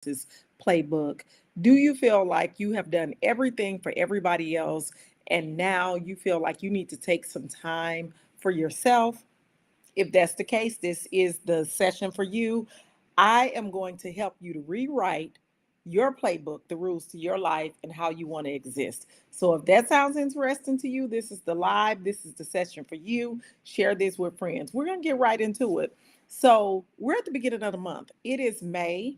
else's playbook? Do you feel like you have done everything for everybody else and now you feel like you need to take some time for yourself? If that's the case, this is the session for you. I am going to help you to rewrite your playbook, the rules to your life, and how you want to exist. So, if that sounds interesting to you, this is the session for you. Share this with friends. We're going to get right into it. So, we're at the beginning of the month. It is May.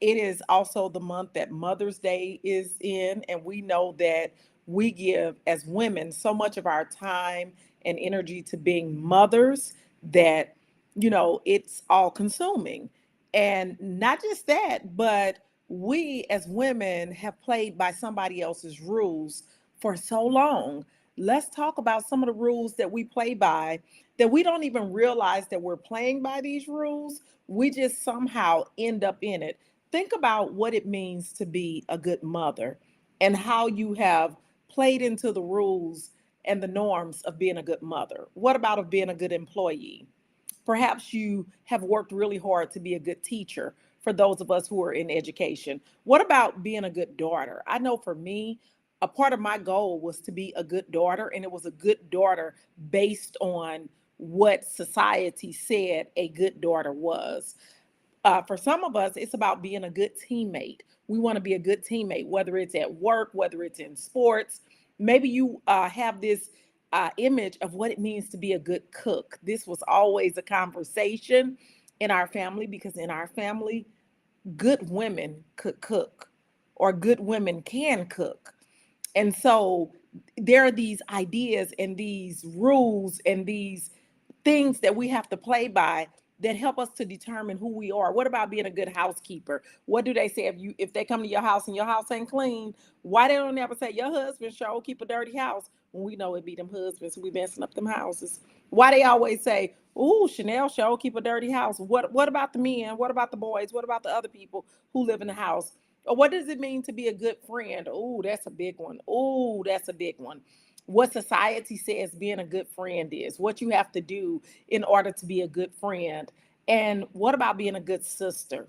It is also the month that Mother's Day is in, and we know that we give as women so much of our time and energy to being mothers that, it's all consuming. And not just that, but we as women have played by somebody else's rules for so long. Let's talk about some of the rules that we play by that we don't even realize that we're playing by these rules. We just somehow end up in it. Think about what it means to be a good mother and how you have played into the rules and the norms of being a good mother. What about of being a good employee? Perhaps you have worked really hard to be a good teacher for those of us who are in education. What about being a good daughter? I know for me, a part of my goal was to be a good daughter, and it was a good daughter based on what society said a good daughter was. For some of us, it's about being a good teammate. We want to be a good teammate, whether it's at work, whether it's in sports. Maybe you have this image of what it means to be a good cook. This was always a conversation in our family because in our family, good women could cook or good women can cook. And so there are these ideas and these rules and these things that we have to play by that help us to determine who we are. What about being a good housekeeper? What do they say if they come to your house and your house ain't clean? Why they don't ever say your husband sure keep a dirty house when we know it be them husbands who be messing up them houses? Why they always say, "Ooh, Chanel sure keep a dirty house"? What about the men? What about the boys? What about the other people who live in the house? Or what does it mean to be a good friend? Oh, that's a big one. Oh, that's a big one. What society says being a good friend is, what you have to do in order to be a good friend. And what about being a good sister?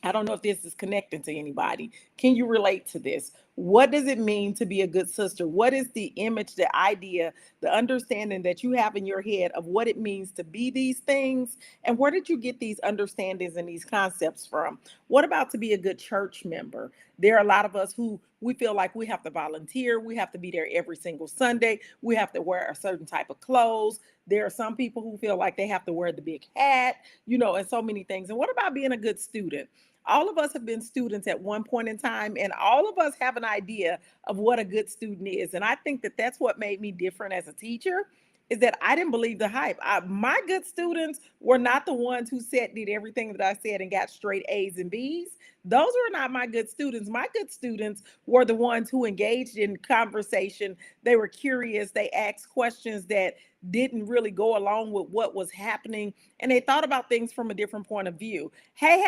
I don't know if this is connecting to anybody. Can you relate to this? What does it mean to be a good sister? What is the image, the idea, the understanding that you have in your head of what it means to be these things? And where did you get these understandings and these concepts from? What about to be a good church member? There are a lot of us who we feel like we have to volunteer. We have to be there every single Sunday. We have to wear a certain type of clothes. There are some people who feel like they have to wear the big hat, and so many things. And what about being a good student? All of us have been students at one point in time, and all of us have an idea of what a good student is. And I think that that's what made me different as a teacher is that I didn't believe the hype. My good students were not the ones who did everything that I said and got straight A's and B's. Those were not my good students. My good students were the ones who engaged in conversation. They were curious. They asked questions that didn't really go along with what was happening, and they thought about things from a different point of view. Hey,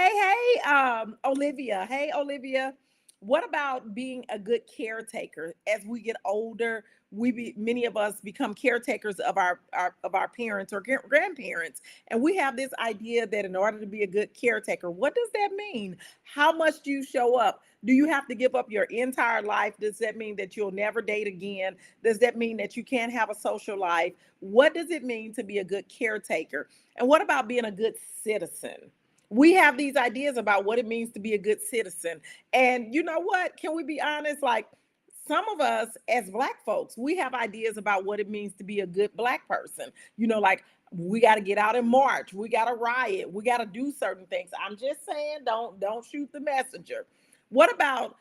Olivia. Hey, Olivia. What about being a good caretaker? As we get older, many of us become caretakers of our parents or grandparents, and we have this idea that in order to be a good caretaker, what does that mean? How much do you show up? Do you have to give up your entire life? Does that mean that you'll never date again? Does that mean that you can't have a social life? What does it mean to be a good caretaker? And what about being a good citizen? We have these ideas about what it means to be a good citizen. And you know what? Can we be honest? Like some of us as Black folks, we have ideas about what it means to be a good Black person. Like we got to get out and march. We got to riot. We got to do certain things. I'm just saying, don't shoot the messenger. What about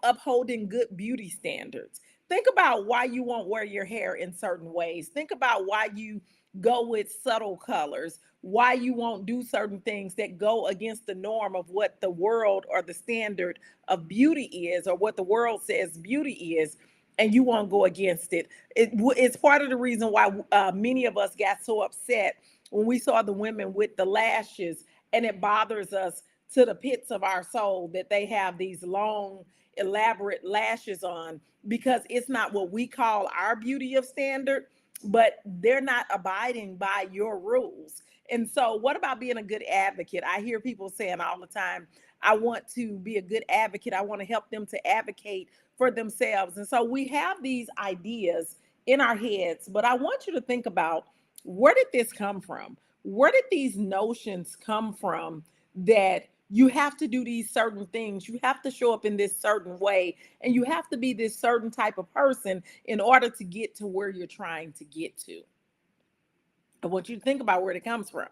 upholding good beauty standards? Think about why you won't wear your hair in certain ways. Think about why you go with subtle colors, why you won't do certain things that go against the norm of what the world or the standard of beauty is, or what the world says beauty is, and you won't go against it. It's part of the reason why many of us got so upset when we saw the women with the lashes, and it bothers us to the pits of our soul that they have these long, elaborate lashes on, because it's not what we call our beauty of standard, but they're not abiding by your rules. And so, what about being a good advocate? I hear people saying all the time, I want to be a good advocate. I want to help them to advocate for themselves. And so we have these ideas in our heads, but I want you to think about, where did this come from? Where did these notions come from that you have to do these certain things? You have to show up in this certain way, and you have to be this certain type of person in order to get to where you're trying to get to. I want you to think about where it comes from.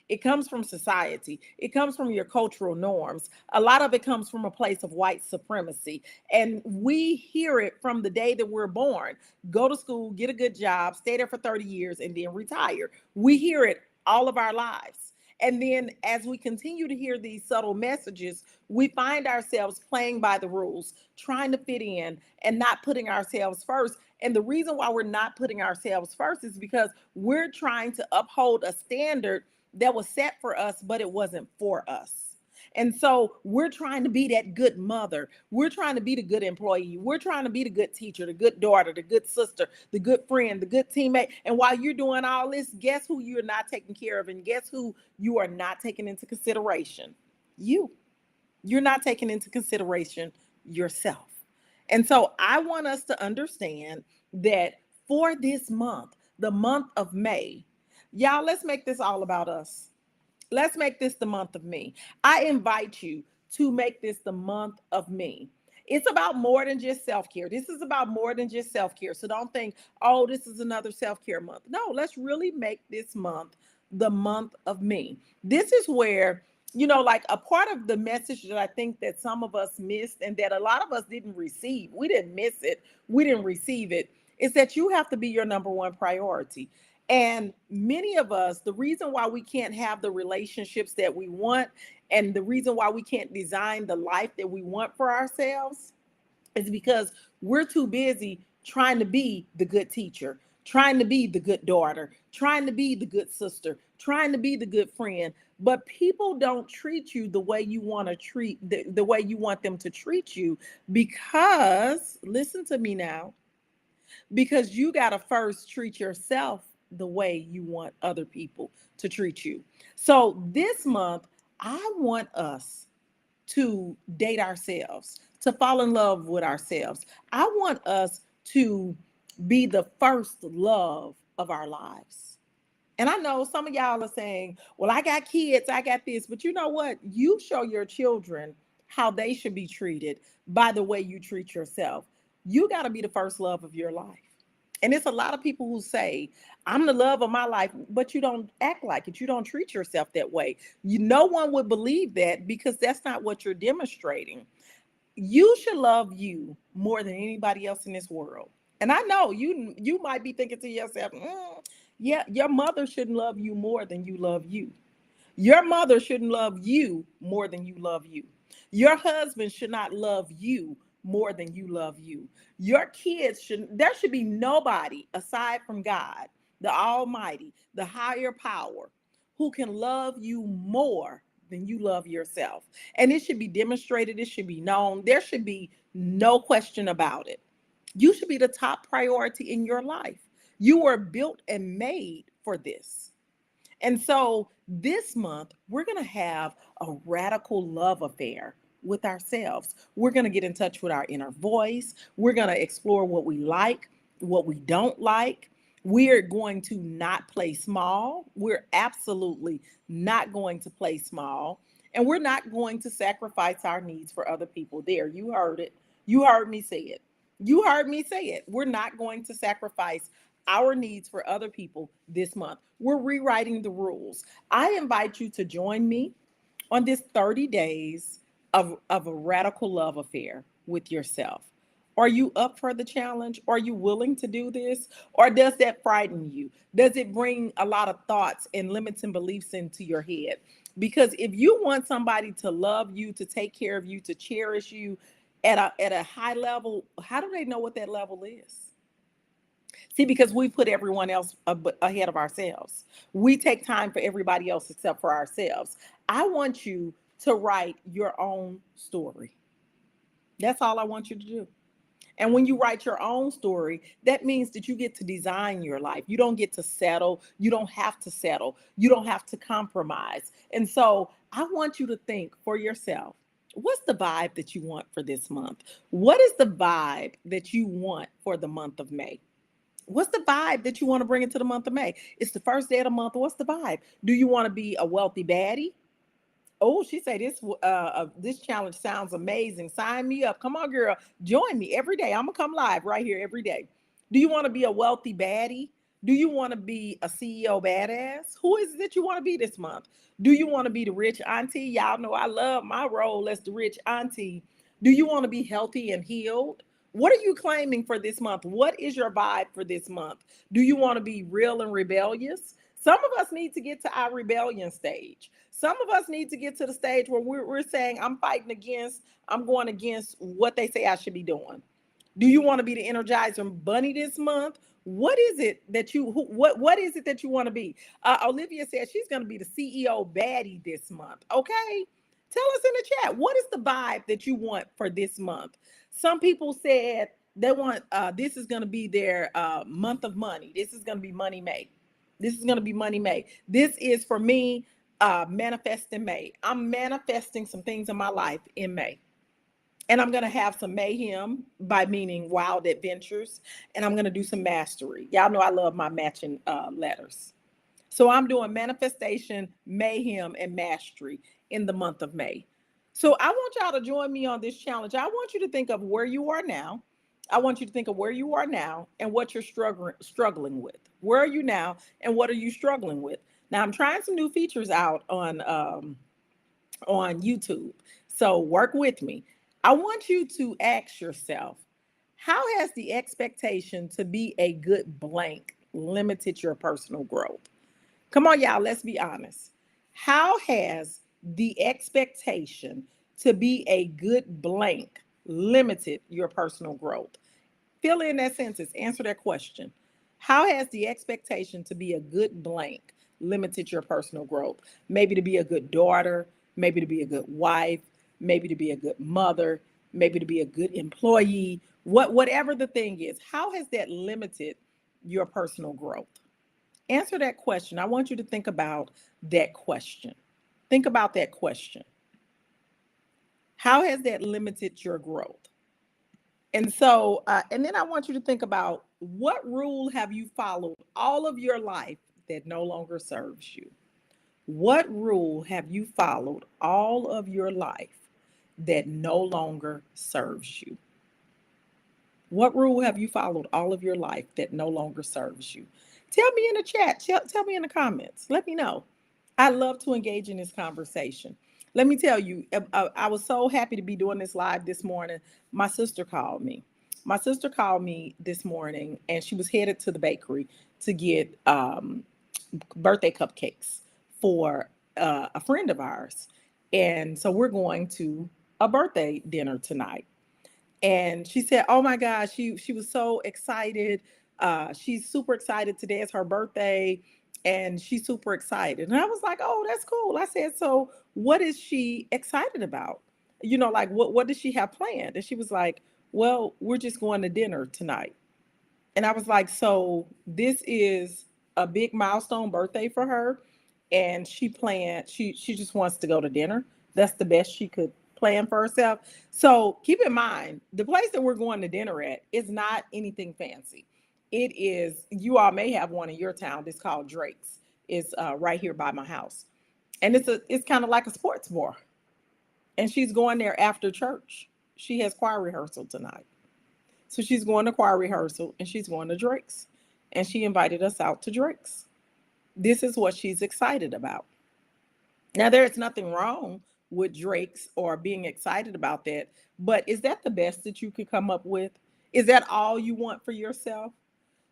It comes from society. It comes from your cultural norms. A lot of it comes from a place of white supremacy. And we hear it from the day that we're born. Go to school, get a good job, stay there for 30 years, and then retire. We hear it all of our lives. And then as we continue to hear these subtle messages, we find ourselves playing by the rules, trying to fit in and not putting ourselves first. And the reason why we're not putting ourselves first is because we're trying to uphold a standard that was set for us, but it wasn't for us. And so we're trying to be that good mother. We're trying to be the good employee. We're trying to be the good teacher, the good daughter, the good sister, the good friend, the good teammate. And while you're doing all this, guess who you're not taking care of? And guess who you are not taking into consideration? You. You're not taking into consideration yourself. And so I want us to understand that for this month, the month of May, y'all, let's make this all about us. Let's make this the month of me. I invite you to make this the month of me. It's about more than just self care. This is about more than just self care. So don't think, oh, this is another self care month. No, let's really make this month the month of me. This is where, like a part of the message that I think that some of us missed and that a lot of us didn't receive, we didn't miss it, we didn't receive it, is that you have to be your number one priority. And many of us, the reason why we can't have the relationships that we want and the reason why we can't design the life that we want for ourselves is because we're too busy trying to be the good teacher, trying to be the good daughter, trying to be the good sister, trying to be the good friend. But people don't treat you the way you want to treat, the way you want them to treat you, because, listen to me now, because you got to first treat yourself the way you want other people to treat you. So this month, I want us to date ourselves, to fall in love with ourselves. I want us to be the first love of our lives. And I know some of y'all are saying, well, I got kids, I got this, but you know what? You show your children how they should be treated by the way you treat yourself. You got to be the first love of your life. And it's a lot of people who say, I'm the love of my life, but you don't act like it. You don't treat yourself that way. No one would believe that because that's not what you're demonstrating. You should love you more than anybody else in this world. And I know you might be thinking to yourself, yeah, your mother shouldn't love you more than you love you. Your mother shouldn't love you more than you love you. Your husband should not love you more than you love you. Your kids there should be nobody aside from God, the Almighty, the higher power, who can love you more than you love yourself. And it should be demonstrated, it should be known. There should be no question about it. You should be the top priority in your life. You were built and made for this. And so this month, we're going to have a radical love affair with ourselves. We're going to get in touch with our inner voice. We're going to explore what we like, what we don't like. We're going to not play small. We're absolutely not going to play small. And we're not going to sacrifice our needs for other people. There, you heard it. You heard me say it. You heard me say it. We're not going to sacrifice our needs for other people this month. We're rewriting the rules. I invite you to join me on this 30 days of a radical love affair with yourself. Are you up for the challenge? Are you willing to do this? Or does that frighten you? Does it bring a lot of thoughts and limits and beliefs into your head? Because if you want somebody to love you, to take care of you, to cherish you at a high level, how do they know what that level is? See, because we put everyone else ahead of ourselves. We take time for everybody else except for ourselves. I want you to write your own story. That's all I want you to do. And when you write your own story, that means that you get to design your life. You don't get to settle. You don't have to settle. You don't have to compromise. And so I want you to think for yourself. What's the vibe that you want for this month? What is the vibe that you want for the month of May? What's the vibe that you want to bring into the month of May? It's the first day of the month. What's the vibe? Do you want to be a wealthy baddie? Oh, she said this challenge sounds amazing. Sign me up. Come on, girl. Join me every day. I'm gonna come live right here every day. Do you want to be a wealthy baddie? Do you want to be a CEO badass? Who is it that you want to be this month? Do you want to be the rich auntie? Y'all know I love my role as the rich auntie. Do you want to be healthy and healed? What are you claiming for this month? What is your vibe for this month? Do you want to be real and rebellious? Some of us need to get to our rebellion stage. Some of us need to get to the stage where we're saying, I'm going against what they say I should be doing. Do you want to be the Energizer Bunny this month? What is it that what is it that you want to be? Olivia said she's going to be the CEO baddie this month. Okay, tell us in the chat, what is the vibe that you want for this month? Some people said they want this is going to be their month of money. This is going to be money made. This is going to be money made. This is for me manifest in May. I'm manifesting some things in my life in May. And I'm going to have some mayhem, by meaning wild adventures. And I'm going to do some mastery. Y'all know I love my matching letters. So I'm doing manifestation, mayhem, and mastery in the month of May. So I want y'all to join me on this challenge. I want you to think of where you are now. I want you to think of where you are now and what you're struggling with. Where are you now and what are you struggling with? Now I'm trying some new features out on YouTube. So work with me. I want you to ask yourself, how has the expectation to be a good blank limited your personal growth? Come on, y'all, let's be honest. How has the expectation to be a good blank limited your personal growth? Fill in that sentence, answer that question. How has the expectation to be a good blank limited your personal growth? Maybe to be a good daughter, maybe to be a good wife, maybe to be a good mother, maybe to be a good employee, whatever the thing is. How has that limited your personal growth? Answer that question. I want you to think about that question. Think about that question. How has that limited your growth? And then I want you to think about, what rule have you followed all of your life that no longer serves you? What rule have you followed all of your life that no longer serves you? What rule have you followed all of your life that no longer serves you? Tell me in the chat. Tell me in the comments. Let me know. I love to engage in this conversation. Let me tell you, I was so happy to be doing this live this morning. My sister called me. My sister called me this morning, and she was headed to the bakery to get birthday cupcakes for a friend of ours. And so we're going to a birthday dinner tonight. And she said, "Oh my gosh, she was so excited. She's super excited. Today is her birthday, and she's super excited." And I was like, "Oh, that's cool." I said, "So, what is she excited about? Like what does she have planned?" And she was like, "Well, we're just going to dinner tonight." And I was like, "So this is a big milestone birthday for her, and she just wants to go to dinner. That's the best she could plan for herself." So keep in mind, the place that we're going to dinner at is not anything fancy. It is, you all may have one in your town. It's called Drake's. It's right here by my house, and it's kind of like a sports bar. And she's going there after church. She has choir rehearsal tonight. So she's going to choir rehearsal and she's going to Drake's. And she invited us out to Drake's. This is what she's excited about. Now, there is nothing wrong with Drake's or being excited about that, but is that the best that you could come up with? Is that all you want for yourself?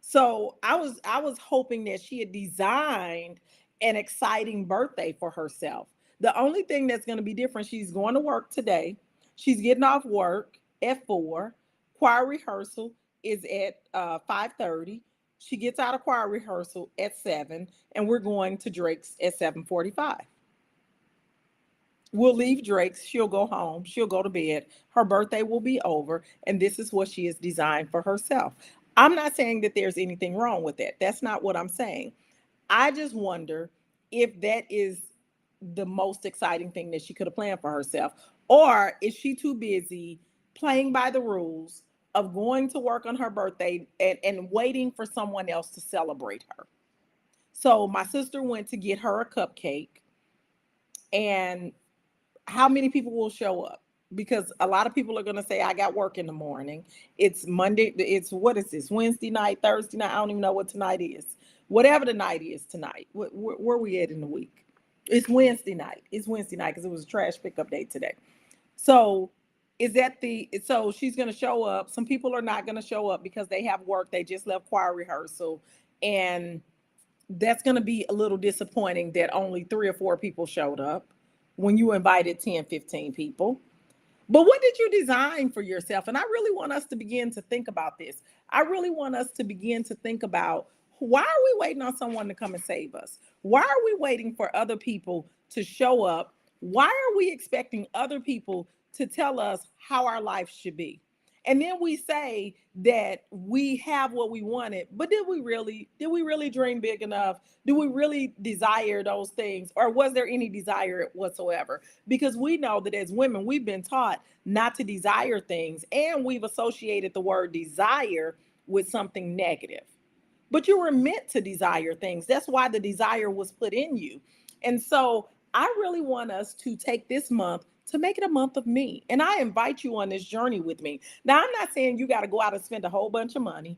So I was hoping that she had designed an exciting birthday for herself. The only thing that's going to be different, she's going to work today. She's getting off work at 4. Choir rehearsal is at 5:30. She gets out of choir rehearsal at 7, and we're going to Drake's at 7:45. We'll leave Drake's. She'll go home. She'll go to bed. Her birthday will be over. And this is what she has designed for herself. I'm not saying that there's anything wrong with that. That's not what I'm saying. I just wonder if that is the most exciting thing that she could have planned for herself. Or is she too busy playing by the rules of going to work on her birthday and waiting for someone else to celebrate her? So my sister went to get her a cupcake, and how many people will show up? Because a lot of people are going to say, I got work in the morning. It's Monday. It's, what is this? Wednesday night, Thursday night. I don't even know what tonight is. Whatever the night is tonight. Where we at in the week? It's Wednesday night. It's Wednesday night because it was a trash pickup day today. So so she's going to show up. Some people are not going to show up because they have work. They just left choir rehearsal. And that's going to be a little disappointing that only 3 or 4 people showed up when you invited 10, 15 people. But what did you design for yourself? And I really want us to begin to think about this. I really want us to begin to think about, why are we waiting on someone to come and save us? Why are we waiting for other people to show up? Why are we expecting other people to tell us how our life should be? And then we say that we have what we wanted, but did we really dream big enough? Do we really desire those things, or was there any desire whatsoever? Because we know that as women, we've been taught not to desire things, and we've associated the word desire with something negative. But you were meant to desire things. That's why the desire was put in you. And so I really want us to take this month to make it a month of me. And I invite you on this journey with me. Now, I'm not saying you got to go out and spend a whole bunch of money.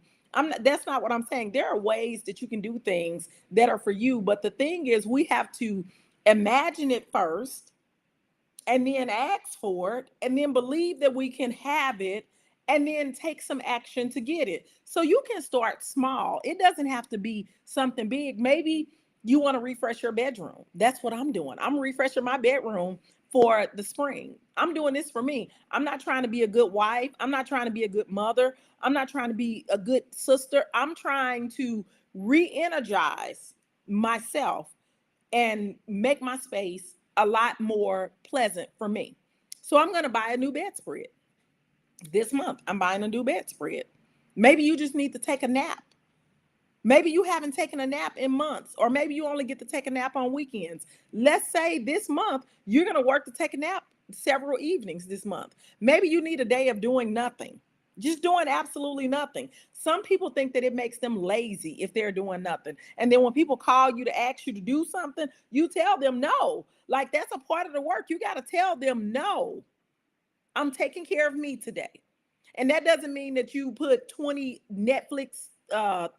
That's not what I'm saying. There are ways that you can do things that are for you. But the thing is, we have to imagine it first, and then ask for it, and then believe that we can have it, and then take some action to get it. So you can start small. It doesn't have to be something big. Maybe you want to refresh your bedroom. That's what I'm doing. I'm refreshing my bedroom for the spring. I'm doing this for me. I'm not trying to be a good wife. I'm not trying to be a good mother. I'm not trying to be a good sister. I'm trying to re-energize myself and make my space a lot more pleasant for me. So I'm going to buy a new bedspread this month. I'm buying a new bedspread. Maybe you just need to take a nap. Maybe you haven't taken a nap in months, or maybe you only get to take a nap on weekends. Let's say this month you're going to work to take a nap several evenings this month. Maybe you need a day of doing nothing, just doing absolutely nothing. Some people think that it makes them lazy if they're doing nothing. And then when people call you to ask you to do something, you tell them no. Like, that's a part of the work. You got to tell them no. I'm taking care of me today. And that doesn't mean that you put 20 Netflix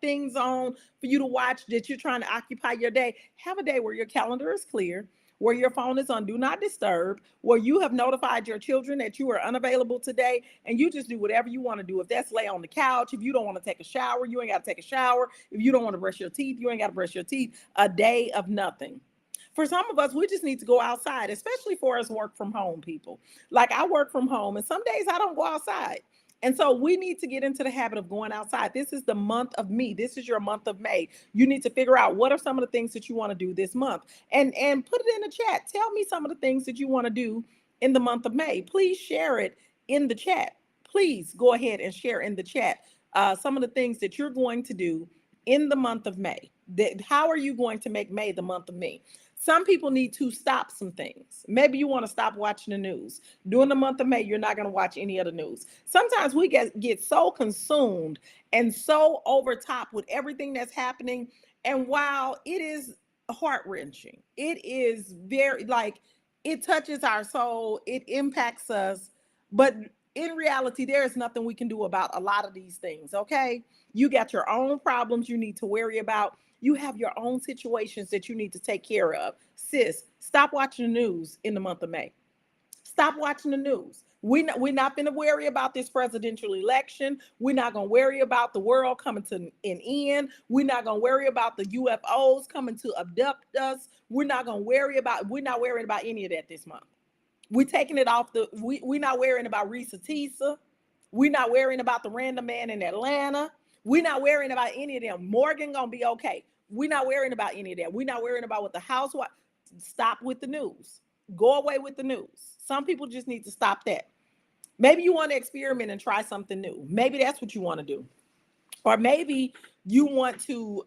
things on for you to watch, that you're trying to occupy your day. Have a day where your calendar is clear, where your phone is on do not disturb, where you have notified your children that you are unavailable today, and you just do whatever you want to do. If that's lay on the couch, if you don't want to take a shower, you ain't got to take a shower. If you don't want to brush your teeth, you ain't got to brush your teeth. A day of nothing. For some of us, we just need to go outside, especially for us work from home people. Like, I work from home, and some days I don't go outside. And so we need to get into the habit of going outside. This is the month of me. This is your month of May. You need to figure out what are some of the things that you want to do this month, and put it in the chat. Tell me some of the things that you want to do in the month of May. Please share it in the chat. Please go ahead and share in the chat some of the things that you're going to do in the month of May. How are you going to make May the month of me? Some people need to stop some things. Maybe you want to stop watching the news. During the month of May, you're not going to watch any of the news. Sometimes we get so consumed and so over top with everything that's happening. And while it is heart-wrenching, it is very, like, it touches our soul, it impacts us. But in reality, there is nothing we can do about a lot of these things, okay? You got your own problems you need to worry about. You have your own situations that you need to take care of. Sis, stop watching the news in the month of May. Stop watching the news. We're not going to worry about this presidential election. We're not going to worry about the world coming to an end. We're not going to worry about the UFOs coming to abduct us. We're not worrying about any of that this month. We're taking it off we're not worrying about Risa Tisa. We're not worrying about the random man in Atlanta. We're not worrying about any of them. Morgan gonna be okay. We're not worrying about any of that. We're not worrying about what the housewife. Stop with the news. Go away with the news. Some people just need to stop that. Maybe you want to experiment and try something new. Maybe that's what you want to do. Or maybe you want to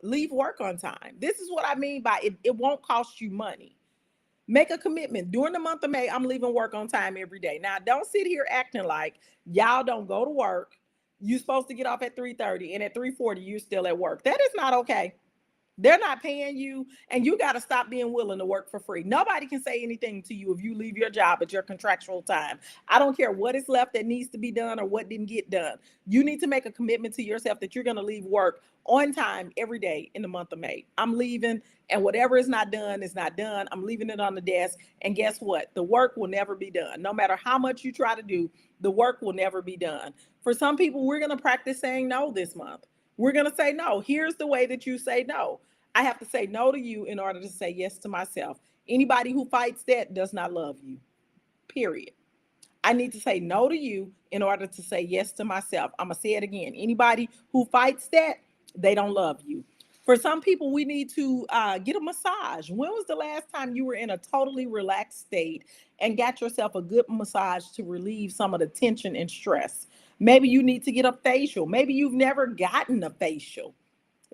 leave work on time. This is what I mean by it. It won't cost you money. Make a commitment. During the month of May, I'm leaving work on time every day. Now, don't sit here acting like y'all don't go to work. You're supposed to get off at 3:30 and at 3:40 you're still at work. That is not okay. They're not paying you, and you got to stop being willing to work for free. Nobody can say anything to you if you leave your job at your contractual time. I don't care what is left that needs to be done or what didn't get done. You need to make a commitment to yourself that you're going to leave work on time every day in the month of May. I'm leaving, and whatever is not done is not done. I'm leaving it on the desk. And guess what? The work will never be done. No matter how much you try to do, the work will never be done. For some people, we're going to practice saying no this month. We're going to say no. Here's the way that you say no. I have to say no to you in order to say yes to myself. Anybody who fights that does not love you, period. I need to say no to you in order to say yes to myself. I'm going to say it again. Anybody who fights that, they don't love you. For some people, we need to get a massage. When was the last time you were in a totally relaxed state and got yourself a good massage to relieve some of the tension and stress? Maybe you need to get a facial. Maybe you've never gotten a facial.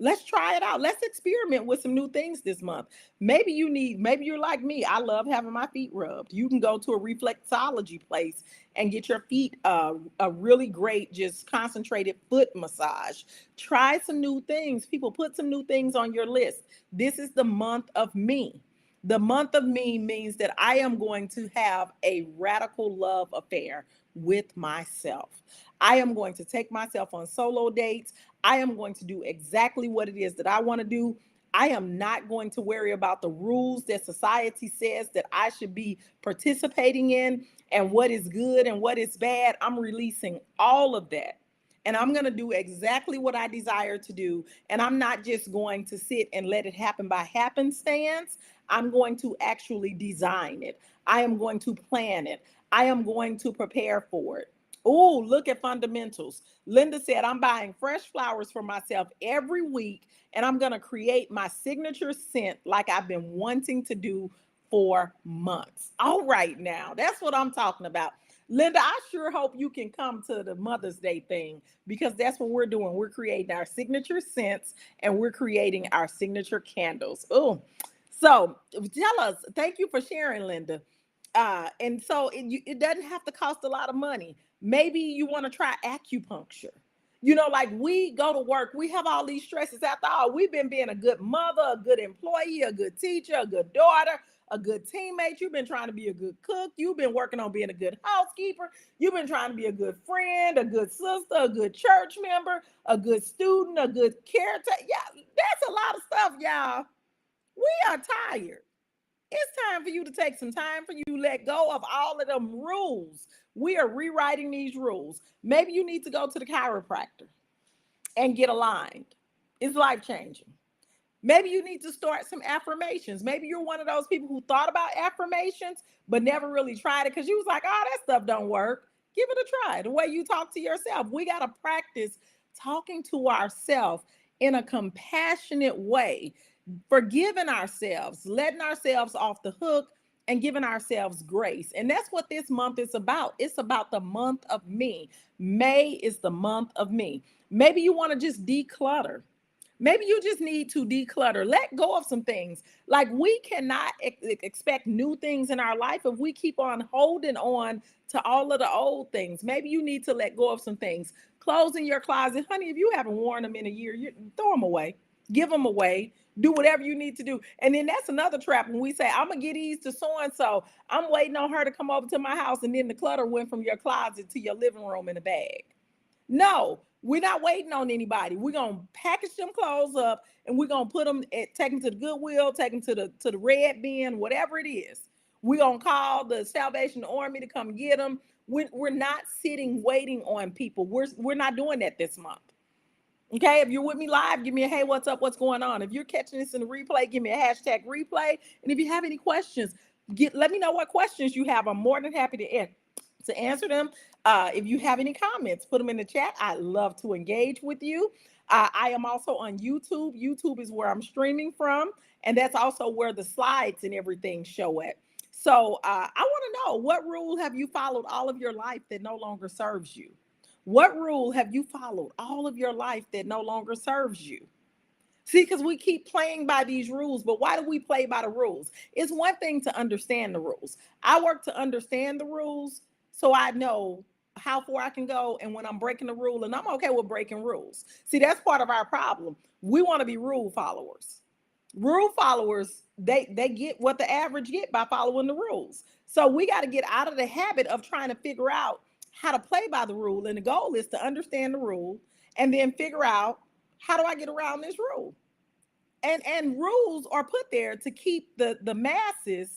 Let's try it out. Let's experiment with some new things this month. Maybe you're like me. I love having my feet rubbed. You can go to a reflexology place and get your feet a really great, just concentrated foot massage. Try some new things. People, put some new things on your list. This is the month of me. The month of me means that I am going to have a radical love affair with myself. I am going to take myself on solo dates. I am going to do exactly what it is that I want to do. I am not going to worry about the rules that society says that I should be participating in and what is good and what is bad. I'm releasing all of that. And I'm going to do exactly what I desire to do. And I'm not just going to sit and let it happen by happenstance. I'm going to actually design it. I am going to plan it. I am going to prepare for it. Oh, look at fundamentals. Linda said, I'm buying fresh flowers for myself every week, and I'm going to create my signature scent like I've been wanting to do for months. All right, now, that's what I'm talking about. Linda, I sure hope you can come to the Mother's Day thing, because that's what we're doing. We're creating our signature scents and we're creating our signature candles. Oh, so tell us, thank you for sharing, Linda. And so it doesn't have to cost a lot of money. Maybe you want to try acupuncture. Like, we go to work, we have all these stresses. After all, we've been being a good mother, a good employee, a good teacher, a good daughter, a good teammate. You've been trying to be a good cook. You've been working on being a good housekeeper. You've been trying to be a good friend, a good sister, a good church member, a good student, a good caretaker. Yeah, that's a lot of stuff, y'all. We are tired. It's time for you to take some time for you to let go of all of them rules. We are rewriting these rules. Maybe you need to go to the chiropractor and get aligned. It's life changing. Maybe you need to start some affirmations. Maybe you're one of those people who thought about affirmations but never really tried it because you was like, oh, that stuff don't work. Give it a try. The way you talk to yourself. We got to practice talking to ourselves in a compassionate way, forgiving ourselves, letting ourselves off the hook, and giving ourselves grace. And that's what this month is about. It's about the month of me. May is the month of me. Maybe you want to just declutter. Maybe you just need to declutter, let go of some things. Like, we cannot expect new things in our life if we keep on holding on to all of the old things. Maybe you need to let go of some things. Clothes in your closet, honey, if you haven't worn them in a year, you throw them away, give them away, do whatever you need to do. And then that's another trap when we say, I'm going to get these to so-and-so. I'm waiting on her to come over to my house, and then the clutter went from your closet to your living room in a bag. No, we're not waiting on anybody. We're gonna package them clothes up, and we're gonna take them to the Goodwill, take them to the red bin, whatever it is. We're gonna call the Salvation Army to come get them. We're not sitting waiting on people. We're not doing that this month. Okay, if you're with me live, give me a hey, what's up, what's going on? If you're catching this in the replay, give me a hashtag replay. And if you have any questions, let me know what questions you have. I'm more than happy to answer them. If you have any comments, put them in the chat. I'd love to engage with you. I am also on YouTube. YouTube is where I'm streaming from, and that's also where the slides and everything show at. So I want to know, what rule have you followed all of your life that no longer serves you? What rule have you followed all of your life that no longer serves you? See, because we keep playing by these rules, but why do we play by the rules? It's one thing to understand the rules. I work to understand the rules so I know how far I can go and when I'm breaking the rule, and I'm okay with breaking rules. See, that's part of our problem. We want to be rule followers. Rule followers, they get what the average get by following the rules. So we got to get out of the habit of trying to figure out how to play by the rule. And the goal is to understand the rule and then figure out how do I get around this rule. And rules are put there to keep the masses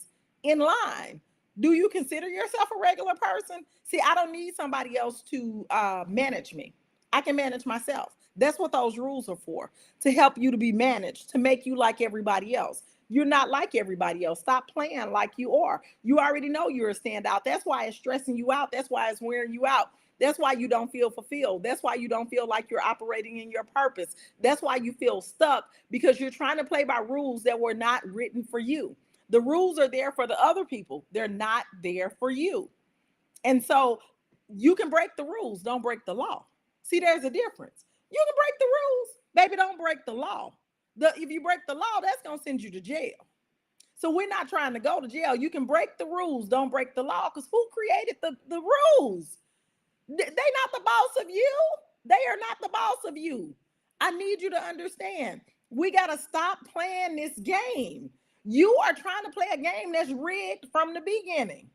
in line. Do you consider yourself a regular person? See, I don't need somebody else to manage me. I can manage myself. That's what those rules are for, to help you to be managed, to make you like everybody else. You're not like everybody else. Stop playing like you are. You already know you're a standout. That's why it's stressing you out. That's why it's wearing you out. That's why you don't feel fulfilled. That's why you don't feel like you're operating in your purpose. That's why you feel stuck, because you're trying to play by rules that were not written for you. The rules are there for the other people, they're not there for you. And so you can break the rules, don't break the law. See, there's a difference. You can break the rules, baby, don't break the law. If you break the law, that's going to send you to jail. So we're not trying to go to jail. You can break the rules, don't break the law, because who created the rules? They not the boss of you. They are not the boss of you. I need you to understand. We got to stop playing this game. You are trying to play a game that's rigged from the beginning.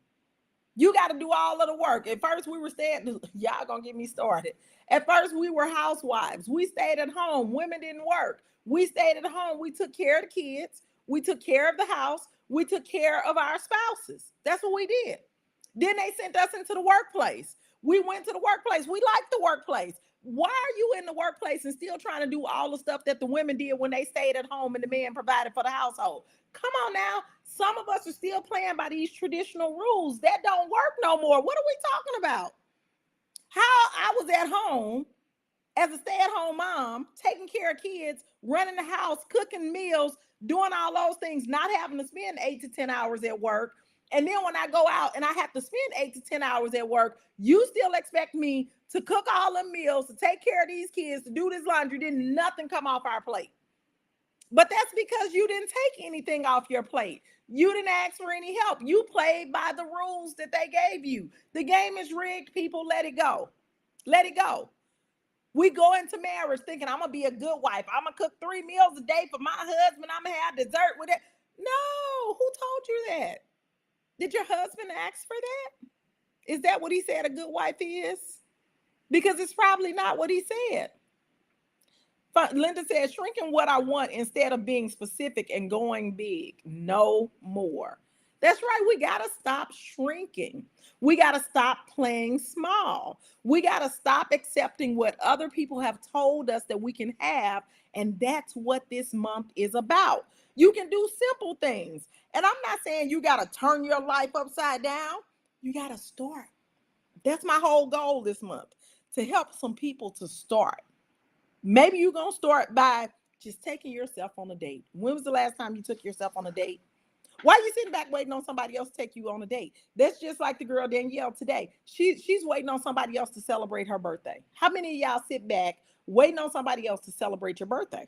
You got to do all of the work. At first, we were staying, y'all gonna get me started. At first, we were housewives. We stayed at home. Women didn't work. We stayed at home. We took care of the kids. We took care of the house. We took care of our spouses. That's what we did. Then they sent us into the workplace. We went to the workplace. We liked the workplace. Why are you in the workplace and still trying to do all the stuff that the women did when they stayed at home and the men provided for the household? Come on now. Some of us are still playing by these traditional rules. That don't work no more. What are we talking about? How I was at home as a stay-at-home mom, taking care of kids, running the house, cooking meals, doing all those things, not having to spend 8 to 10 hours at work. And then when I go out and I have to spend 8 to 10 hours at work, you still expect me to cook all the meals, to take care of these kids, to do this laundry, then nothing come off our plate. But that's because you didn't take anything off your plate. You didn't ask for any help. You played by the rules that they gave you. The game is rigged, people. Let it go. Let it go. We go into marriage thinking I'm going to be a good wife. I'm going to cook 3 meals a day for my husband. I'm going to have dessert with it. No, who told you that? Did your husband ask for that? Is that what he said a good wife is? Because it's probably not what he said. Linda said, shrinking what I want instead of being specific and going big. No more. That's right. We got to stop shrinking. We got to stop playing small. We got to stop accepting what other people have told us that we can have. And that's what this month is about. You can do simple things. And I'm not saying you got to turn your life upside down. You got to start. That's my whole goal this month, to help some people to start. Maybe you're going to start by just taking yourself on a date. When was the last time you took yourself on a date? Why are you sitting back waiting on somebody else to take you on a date? That's just like the girl Danielle today. She's waiting on somebody else to celebrate her birthday. How many of y'all sit back waiting on somebody else to celebrate your birthday?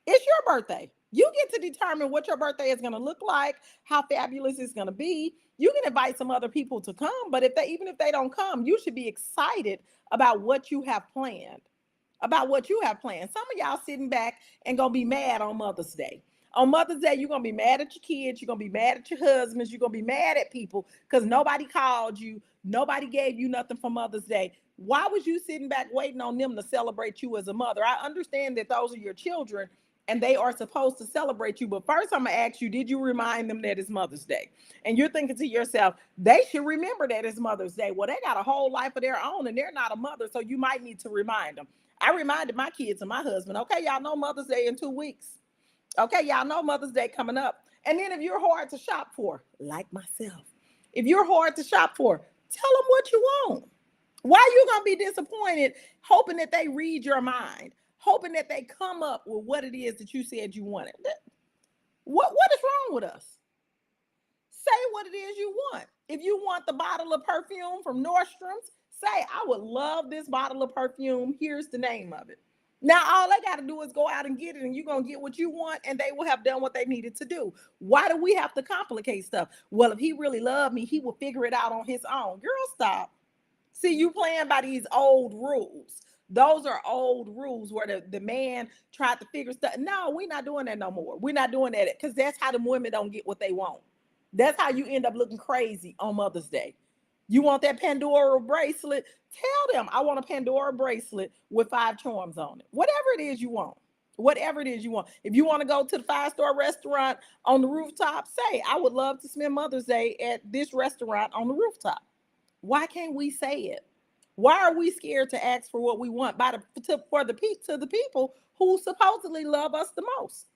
It's your birthday. You get to determine what your birthday is going to look like, how fabulous it's going to be. You can invite some other people to come, but even if they don't come, you should be excited about what you have planned. About what you have planned. Some of y'all sitting back and gonna be mad on Mother's Day. On Mother's Day, you're gonna be mad at your kids, you're gonna be mad at your husbands, you're gonna be mad at people because nobody called you, nobody gave you nothing for Mother's Day. Why was you sitting back waiting on them to celebrate you as a mother? I understand that those are your children and they are supposed to celebrate you. But first, I'm gonna ask you, did you remind them that it's Mother's Day? And you're thinking to yourself, they should remember that it's Mother's Day. Well, they got a whole life of their own and they're not a mother, so you might need to remind them. I reminded my kids and my husband, okay, y'all know Mother's Day in 2 weeks. Okay, y'all know Mother's Day coming up. And then if you're hard to shop for, like myself, if you're hard to shop for, tell them what you want. Why are you going to be disappointed hoping that they read your mind, hoping that they come up with what it is that you said you wanted? What is wrong with us? Say what it is you want. If you want the bottle of perfume from Nordstrom's, say, I would love this bottle of perfume. Here's the name of it. Now, all they got to do is go out and get it, and you're going to get what you want, and they will have done what they needed to do. Why do we have to complicate stuff? Well, if he really loved me, he would figure it out on his own. Girl, stop. See, you playing by these old rules. Those are old rules where the man tried to figure stuff. No, we're not doing that no more. We're not doing that because that's how the women don't get what they want. That's how you end up looking crazy on Mother's Day. You want that Pandora bracelet? Tell them I want a Pandora bracelet with 5 charms on it. Whatever it is you want. Whatever it is you want. If you want to go to the 5-star restaurant on the rooftop, say, I would love to spend Mother's Day at this restaurant on the rooftop. Why can't we say it? Why are we scared to ask for what we want to the people who supposedly love us the most?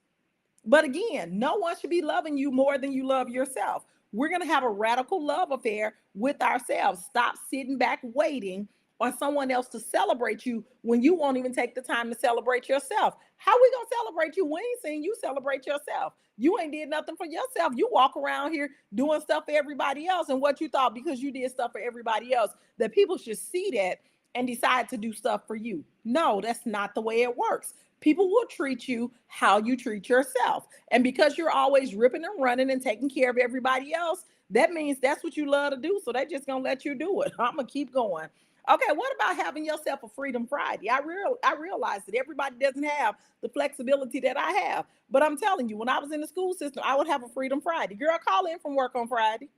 But again, no one should be loving you more than you love yourself. We're going to have a radical love affair with ourselves. Stop sitting back waiting on someone else to celebrate you when you won't even take the time to celebrate yourself. How we going to celebrate you? We ain't seen you celebrate yourself. You ain't did nothing for yourself. You walk around here doing stuff for everybody else. And what you thought because you did stuff for everybody else, that people should see that and decide to do stuff for you. No, that's not the way it works. People will treat you how you treat yourself. And because you're always ripping and running and taking care of everybody else, that means that's what you love to do. So they're just going to let you do it. I'm going to keep going. Okay, what about having yourself a Freedom Friday? I realize that everybody doesn't have the flexibility that I have. But I'm telling you, when I was in the school system, I would have a Freedom Friday. Girl, call in from work on Friday.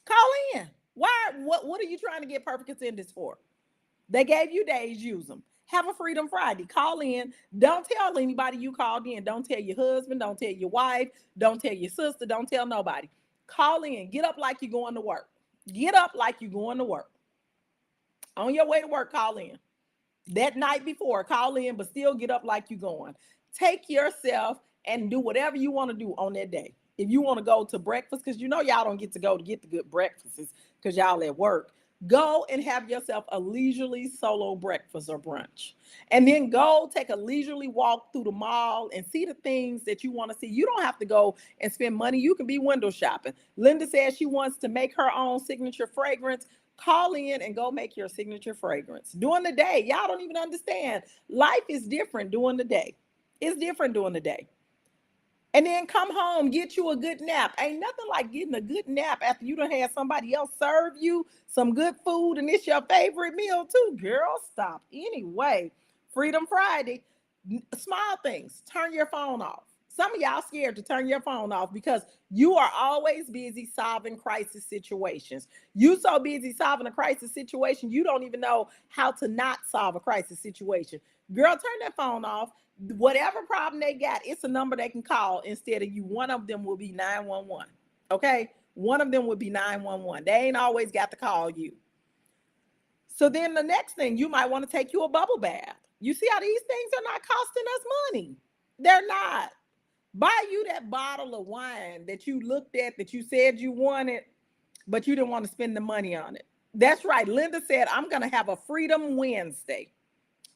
Call in. Why? What are you trying to get perfect attendance for? They gave you days, use them. Have a Freedom Friday. Call in. Don't tell anybody you called in. Don't tell your husband. Don't tell your wife. Don't tell your sister. Don't tell nobody. Call in. Get up like you're going to work. Get up like you're going to work. On your way to work, call in. That night before, call in, but still get up like you're going. Take yourself and do whatever you want to do on that day. If you want to go to breakfast, because you know y'all don't get to go to get the good breakfasts because y'all at work. Go and have yourself a leisurely solo breakfast or brunch. And then go take a leisurely walk through the mall and see the things that you want to see. You don't have to go and spend money. You can be window shopping. Linda says she wants to make her own signature fragrance. Call in and go make your signature fragrance. During the day, y'all don't even understand. Life is different during the day. It's different during the day. And then come home, get you a good nap. Ain't nothing like getting a good nap after you done had somebody else serve you some good food and it's your favorite meal too. Girl, stop. Anyway, Freedom Friday, small things. Turn your phone off. Some of y'all scared to turn your phone off because you are always busy solving crisis situations. You so busy solving a crisis situation, you don't even know how to not solve a crisis situation. Girl, turn that phone off. Whatever problem they got, it's a number they can call instead of you. One of them will be 911. Okay? One of them would be 911. They ain't always got to call you. So then the next thing, you might want to take you a bubble bath. You see how these things are not costing us money? They're not. Buy you that bottle of wine that you looked at, that you said you wanted, but you didn't want to spend the money on it. That's right. Linda said, I'm going to have a Freedom Wednesday.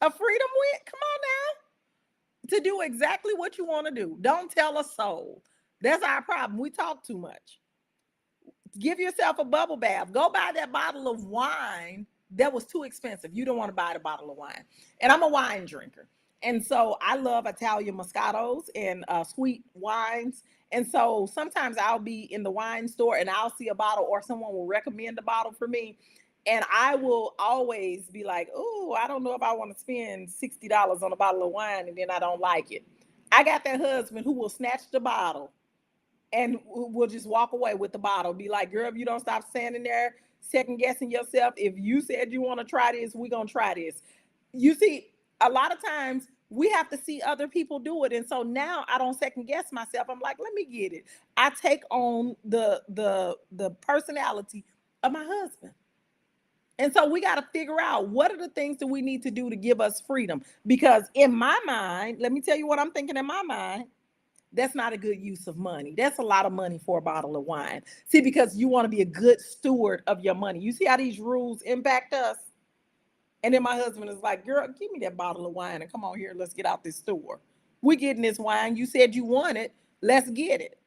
A Freedom Wednesday? Come on now. To do exactly what you want to do. Don't tell a soul. That's our problem. We talk too much. Give yourself a bubble bath. Go buy that bottle of wine that was too expensive. You don't want to buy the bottle of wine. And I'm a wine drinker. And so I love Italian Moscatos and sweet wines. And so sometimes I'll be in the wine store and I'll see a bottle or someone will recommend a bottle for me. And I will always be like, oh, I don't know if I want to spend $60 on a bottle of wine and then I don't like it. I got that husband who will snatch the bottle and will just walk away with the bottle. Be like, girl, if you don't stop standing there second guessing yourself, if you said you want to try this, we're going to try this. You see, a lot of times we have to see other people do it. And so now I don't second guess myself. I'm like, let me get it. I take on the personality of my husband. And so we got to figure out what are the things that we need to do to give us freedom. Because in my mind, let me tell you what I'm thinking in my mind. That's not a good use of money. That's a lot of money for a bottle of wine. See, because you want to be a good steward of your money. You see how these rules impact us? And then my husband is like, girl, give me that bottle of wine and come on here. Let's get out this store. We're getting this wine. You said you want it. Let's get it.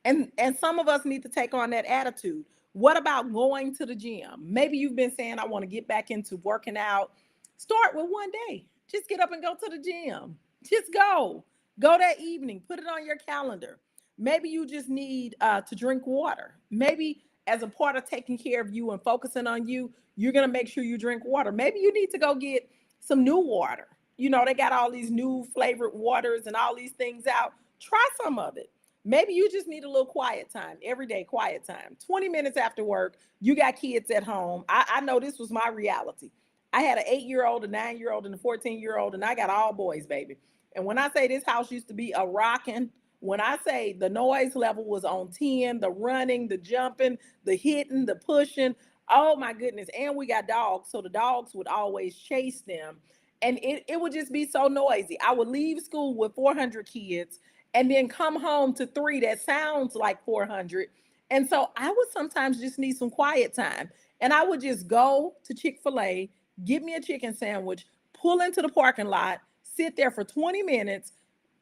And some of us need to take on that attitude. What about going to the gym? Maybe you've been saying, I want to get back into working out. Start with one day. Just get up and go to the gym. Just go. Go that evening. Put it on your calendar. Maybe you just need to drink water. Maybe as a part of taking care of you and focusing on you, you're going to make sure you drink water. Maybe you need to go get some new water. You know, they got all these new flavored waters and all these things out. Try some of it. Maybe you just need a little quiet time, everyday quiet time. 20 minutes after work, you got kids at home. I know this was my reality. I had an 8-year-old, a 9-year-old, and a 14-year-old, and I got all boys, baby. And when I say this house used to be a rocking, when I say the noise level was on 10, the running, the jumping, the hitting, the pushing, oh my goodness. And we got dogs, so the dogs would always chase them. And it would just be so noisy. I would leave school with 400 kids and then come home to three that sounds like 400. And so I would sometimes just need some quiet time. And I would just go to Chick-fil-A, get me a chicken sandwich, pull into the parking lot, sit there for 20 minutes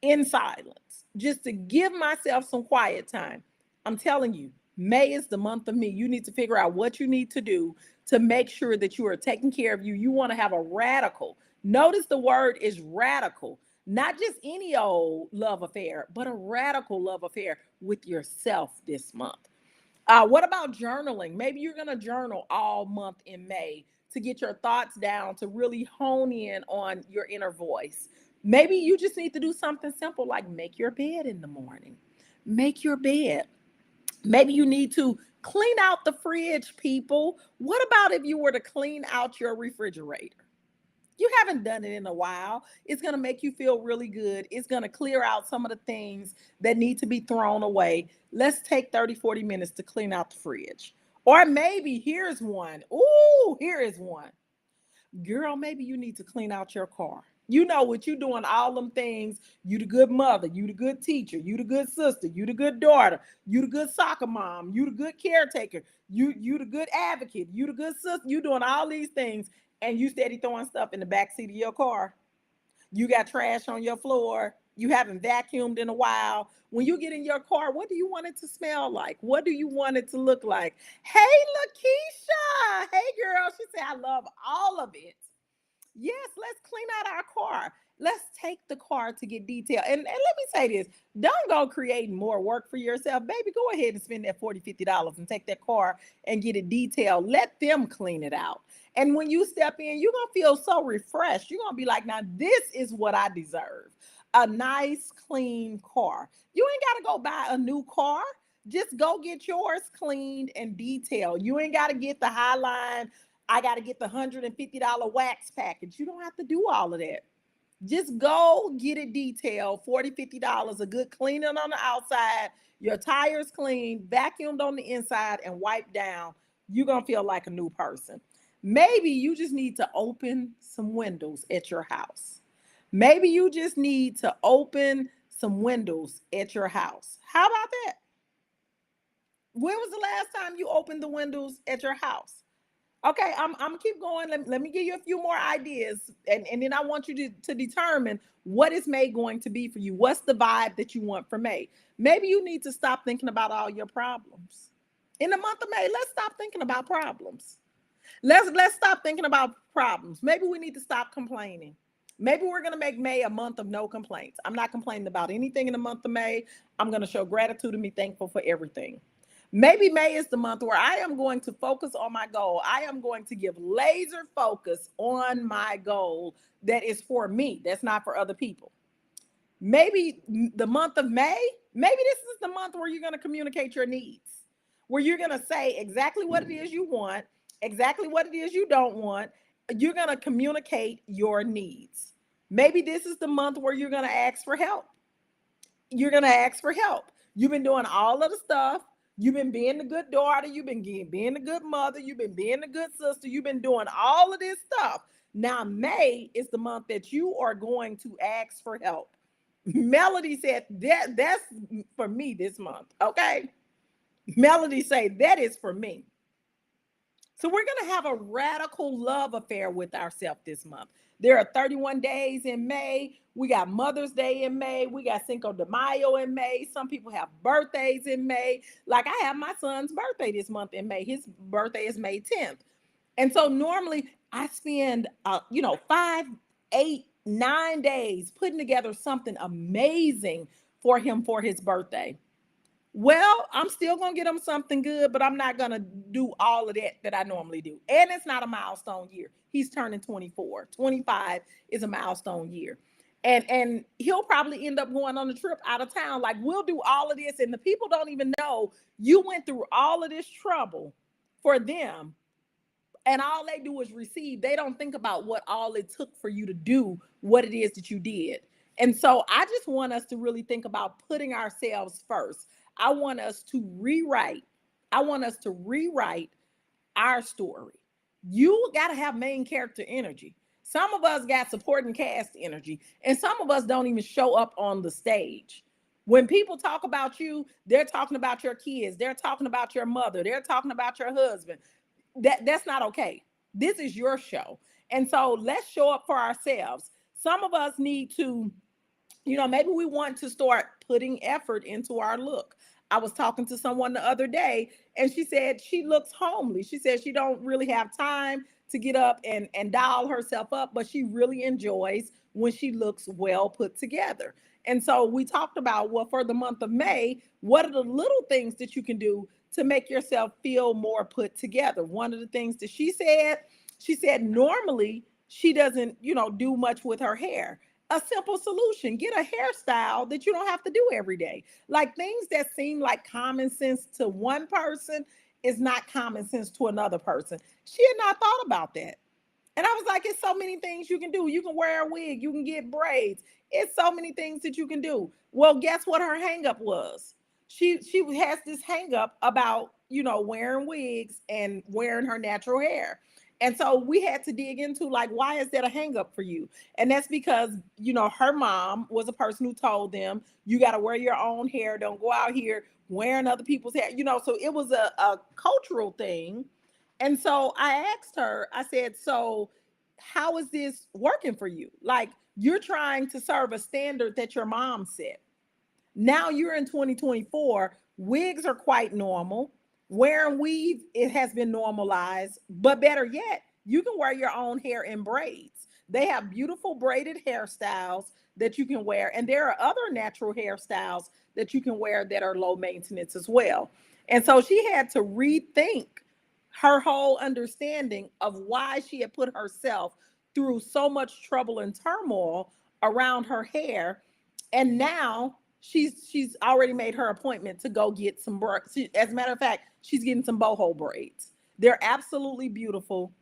in silence, just to give myself some quiet time. I'm telling you, May is the month of me. You need to figure out what you need to do to make sure that you are taking care of you. You want to have a radical. Notice the word is radical, not just any old love affair, but a radical love affair with yourself this month. What about journaling? Maybe you're going to journal all month in May to get your thoughts down, to really hone in on your inner voice. Maybe you just need to do something simple like make your bed in the morning. Make your bed. Maybe you need to clean out the fridge, people. What about if you were to clean out your refrigerator? You haven't done it in a while. It's going to make you feel really good. It's going to clear out some of the things that need to be thrown away. Let's take 30, 40 minutes to clean out the fridge. Or maybe here's one. Ooh, here is one. Girl, maybe you need to clean out your car. You know what you doing, all them things. You the good mother, you the good teacher, you the good sister, you the good daughter, you the good soccer mom, you the good caretaker, you the good advocate, you the good sister, you doing all these things, and you steady throwing stuff in the back seat of your car. You got trash on your floor. You haven't vacuumed in a while. When you get in your car, what do you want it to smell like? What do you want it to look like? Hey, Lakeisha. Hey, girl. She said, I love all of it. Yes, let's clean out our car. Let's take the car to get detailed. And let me say this, don't go creating more work for yourself. Baby, go ahead and spend that $40, $50 and take that car and get it detailed. Let them clean it out. And when you step in, you're going to feel so refreshed. You're going to be like, now this is what I deserve. A nice, clean car. You ain't got to go buy a new car. Just go get yours cleaned and detailed. You ain't got to get the Highline. I got to get the $150 wax package. You don't have to do all of that. Just go get it detailed. $40, $50, a good cleaning on the outside, your tires clean, vacuumed on the inside, and wiped down. You're going to feel like a new person. Maybe you just need to open some windows at your house. Maybe you just need to open some windows at your house. How about that? When was the last time you opened the windows at your house? Okay, I'm keep going. Let me give you a few more ideas. And then I want you to determine what is May going to be for you. What's the vibe that you want for May? Maybe you need to stop thinking about all your problems. In the month of May, let's stop thinking about problems. Let's stop thinking about problems. Maybe we need to stop complaining. Maybe we're going to make May a month of no complaints. I'm not complaining about anything in the month of May. I'm going to show gratitude and be thankful for everything. Maybe May is the month where I am going to focus on my goal. I am going to give laser focus on my goal that is for me, that's not for other people. Maybe the month of May, maybe this is the month where you're going to communicate your needs, where you're going to say exactly what it is you want, exactly what it is you don't want. You're going to communicate your needs. Maybe this is the month where you're going to ask for help. You're going to ask for help. You've been doing all of the stuff. You've been being the good daughter. You've been being the good mother. You've been being the good sister. You've been doing all of this stuff. Now, May is the month that you are going to ask for help. Melody said that's for me this month. Okay. Melody say that is for me. So we're going to have a radical love affair with ourselves this month. There are 31 days in May. We got Mother's Day in May. We got Cinco de Mayo in May. Some people have birthdays in May. Like I have my son's birthday this month in May. His birthday is May 10th. And so normally I spend, 5, 8, 9 days putting together something amazing for him for his birthday. Well, I'm still gonna get him something good, but I'm not gonna do all of that I normally do. And it's not a milestone year. He's turning 24. 25 is a milestone year. And he'll probably end up going on a trip out of town. Like, we'll do all of this, and the people don't even know you went through all of this trouble for them, and all they do is receive. They don't think about what all it took for you to do what it is that you did. And so I just want us to really think about putting ourselves first. I want us to rewrite. I want us to rewrite our story. You got to have main character energy. Some of us got supporting cast energy, and some of us don't even show up on the stage. When people talk about you, they're talking about your kids, they're talking about your mother, they're talking about your husband. That's not okay. This is your show. And so let's show up for ourselves. Some of us need to, maybe we want to start putting effort into our look. I was talking to someone the other day, and she said she looks homely. She said she don't really have time to get up and doll herself up, but she really enjoys when she looks well put together. And so we talked about, well, for the month of May, what are the little things that you can do to make yourself feel more put together? One of the things that she said normally she doesn't, do much with her hair. A simple solution: get a hairstyle that you don't have to do every day. Like, things that seem like common sense to one person is not common sense to another person. She had not thought about that. And I was like, it's so many things you can do. You can wear a wig, you can get braids. It's so many things that you can do. Well, guess what her hang up was? She has this hang up about, wearing wigs and wearing her natural hair. And so we had to dig into, like, why is that a hang up for you? And that's because, her mom was a person who told them, you got to wear your own hair. Don't go out here wearing other people's hair. So it was a cultural thing. And so I asked her, I said, so how is this working for you? Like, you're trying to serve a standard that your mom set. Now you're in 2024, wigs are quite normal. Wearing weave, it has been normalized, but better yet, you can wear your own hair in braids. They have beautiful braided hairstyles that you can wear, and there are other natural hairstyles that you can wear that are low maintenance as well. And so she had to rethink her whole understanding of why she had put herself through so much trouble and turmoil around her hair. And now she's already made her appointment to go get some braids. As a matter of fact, she's getting some boho braids. They're absolutely beautiful.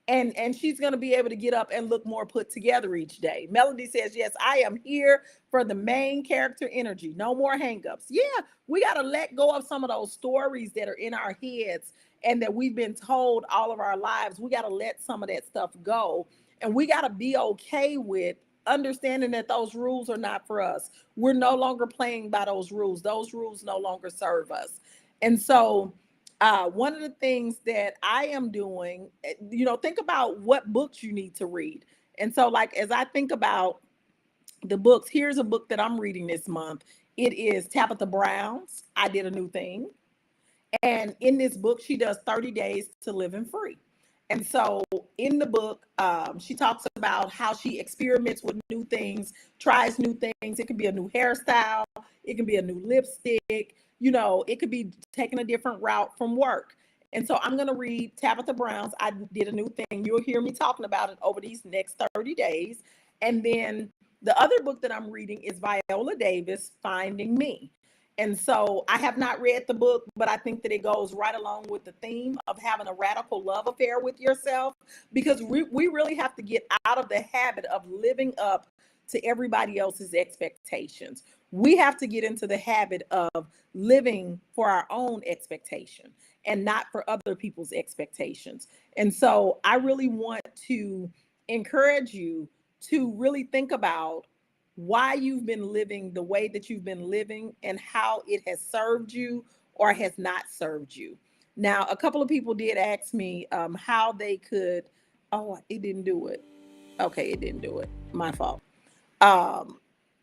And she's going to be able to get up and look more put together each day. Melody says, yes, I am here for the main character energy. No more hangups. Yeah, we got to let go of some of those stories that are in our heads and that we've been told all of our lives. We got to let some of that stuff go. And we got to be okay with understanding that those rules are not for us. We're no longer playing by those rules. Those rules no longer serve us. And so one of the things that I am doing, think about what books you need to read. And so, like, as I think about the books, here's a book that I'm reading this month. It is Tabitha Brown's I Did a New Thing. And in this book, she does 30 days to living free. And so in the book, she talks about how she experiments with new things, tries new things. It can be a new hairstyle. It can be a new lipstick. It could be taking a different route from work. And so I'm going to read Tabitha Brown's I Did a New Thing. You'll hear me talking about it over these next 30 days. And then the other book that I'm reading is Viola Davis, Finding Me. And so I have not read the book, but I think that it goes right along with the theme of having a radical love affair with yourself, because we really have to get out of the habit of living up to everybody else's expectations. We have to get into the habit of living for our own expectation and not for other people's expectations. And so I really want to encourage you to really think about why you've been living the way that you've been living and how it has served you or has not served you. Now, a couple of people did ask me how they could, oh, it didn't do it. Okay, it didn't do it. My fault.